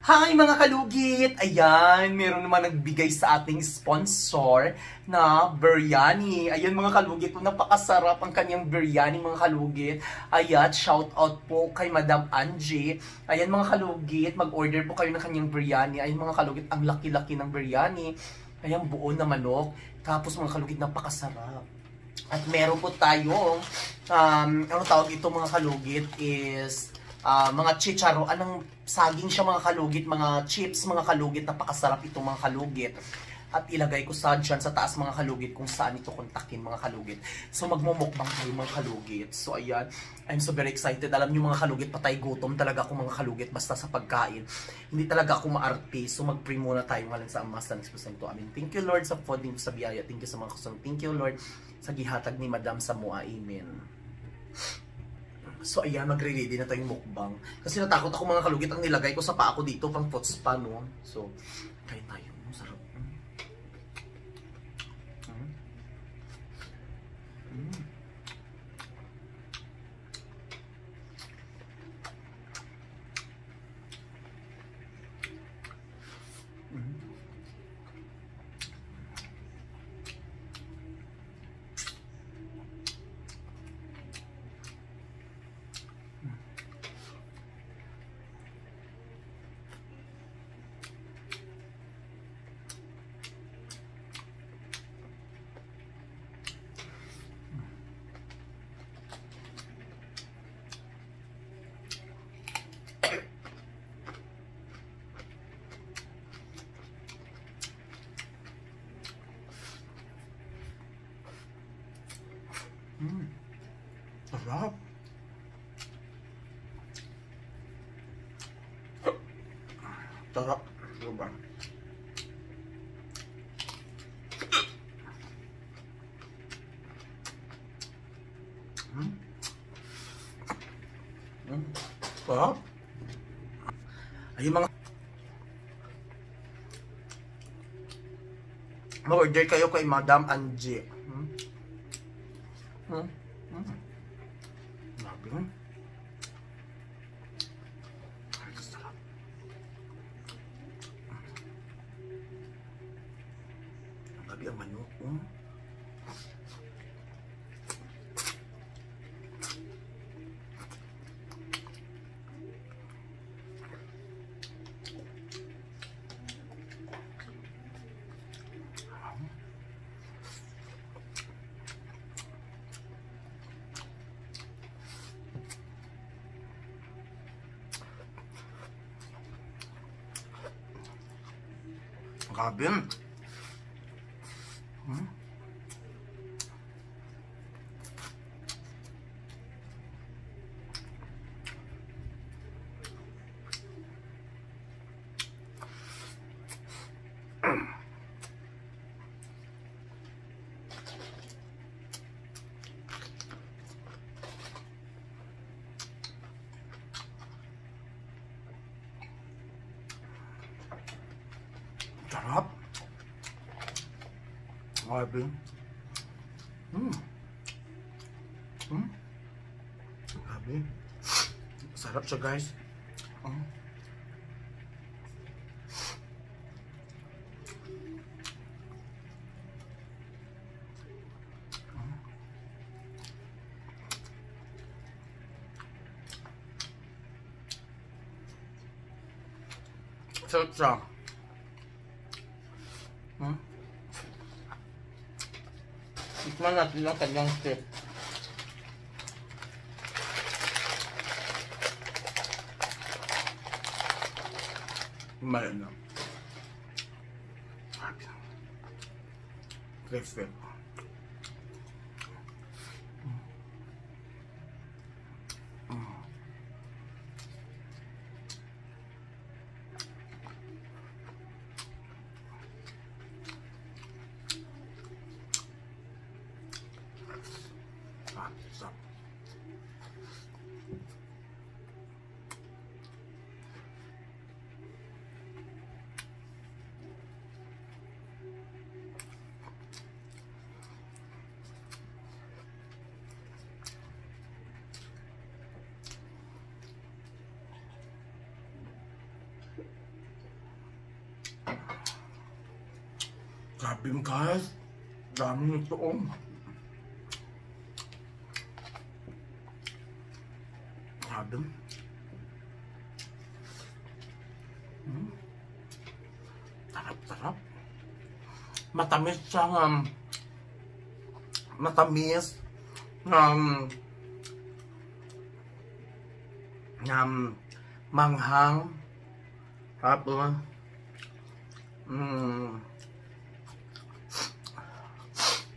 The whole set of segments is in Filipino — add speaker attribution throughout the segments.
Speaker 1: Hi mga kalugit! Ayan, meron naman nagbigay sa ating sponsor na biryani. Ayan mga kalugit, napakasarap ang kanyang biryani mga kalugit. Ayan, shout out po kay Madam Angie. Ayan mga kalugit, mag-order po kayo ng kanyang biryani. Ayan mga kalugit, ang laki-laki ng biryani. Ayan, buo na manok. Tapos mga kalugit, napakasarap. At meron po tayong, ano tawag ito mga kalugit is mga chicharo, anong saging siya mga kalugit, mga chips mga kalugit, napakasarap ito mga kalugit. At ilagay ko dyan sa taas mga kalugit kung saan ito kontakin mga kalugit. So magmumukbang tayo mga kalugit. So ayan, I'm so very excited. Alam niyo mga kalugit, patay gutom talaga ako mga kalugit basta sa pagkain. Hindi talaga ako maarte. So mag-pray muna tayo ngayon sa Ama, sa Anak, sa Espiritu. Amen. Thank you Lord sa fooding sa biyaya. Thank you sa mga kusang. Thank you Lord sa gihatag ni Madam Samua. Amen. So ayan, magre-ready na tayong mukbang. Kasi natakot ako mga kalugit, ang nilagay ko sa paa ko dito, pang foot spa, no? So, kain tayo. Masarap. Sarap. Sarap. Diba? Sarap. Ayun mga mag-order kayo kay Madam Angie. Grabe. Ay, sarap. Grabe ang manok. Grabe. Sarap. Grabe. Grabe. Sarap siya guys. Sarap siya. Tikman natin ang kanyang tip. Mali na. Crispy. Sarap. Grabe guys. Dami nito oh. Grabe. Sarap. Matamis siyang matamis manghang. Tapos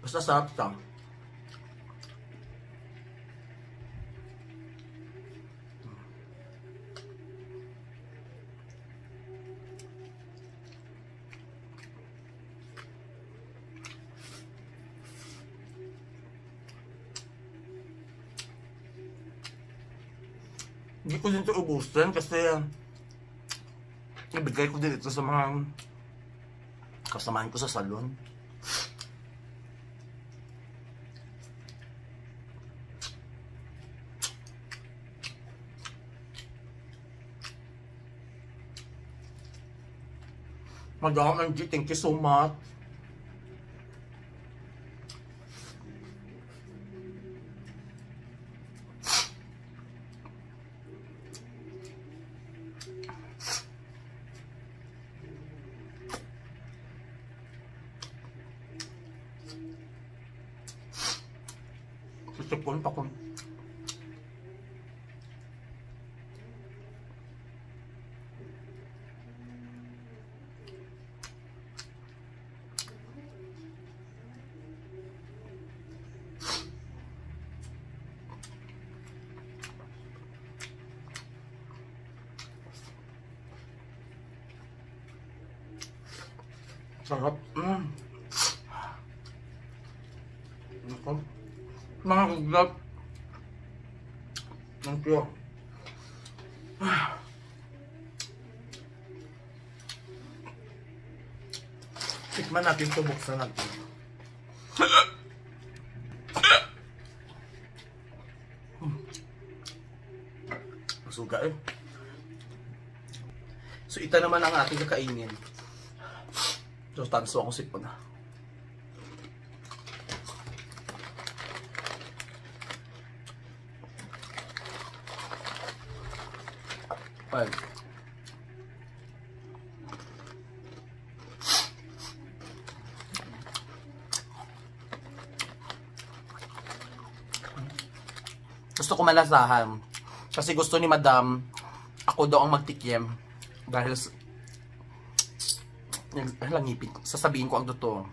Speaker 1: basta sarap siya. Hindi ko din ito ubusin kasi ibigay ko din ito sa mga kasamahan ko sa salon. Madam Angie, thank you so much. Sipon pa ko. Sarap. Ako. Mga kaglap. Thank you. Tikman natin ito. Buksan natin. Masuga eh. So ito naman ang ating kakainin. So tanso akong sipon na. Ay. Gusto ko malasahan kasi gusto ni Madam ako daw ang magtikim dahil langipin ko. Sasabihin ko ang totoo.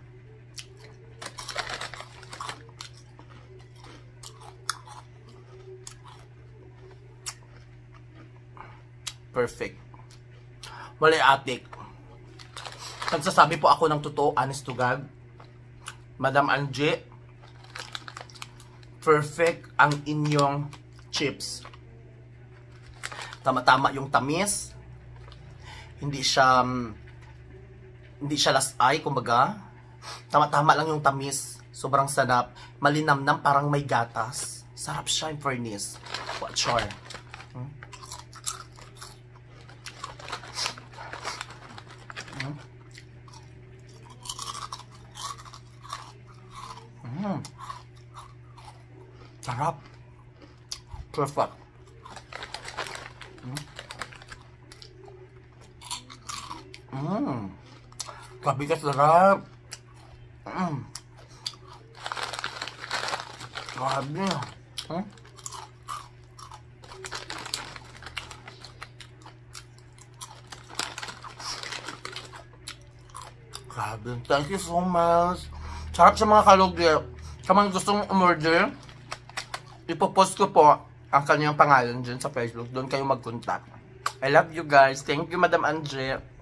Speaker 1: Perfect. Wala atik. Nagsasabi po ako ng totoo, honest to God. Madam Angie, perfect ang inyong chips. Tama-tama yung tamis. Hindi siya lasay, kumbaga. Tama-tama lang yung tamis. Sobrang sarap. Malinamnam, parang may gatas. Sarap siya in fairness. What sure. Sarap. Perfect. Grabe ka sarap. Grabe. Grabe. Thank you so much. Sarap sa mga kalugya. Sa mga gustong umorder, ipopost ko po ang kanyang pangalan dyan sa Facebook. Doon kayo mag-contact. I love you guys. Thank you, Madam Angie.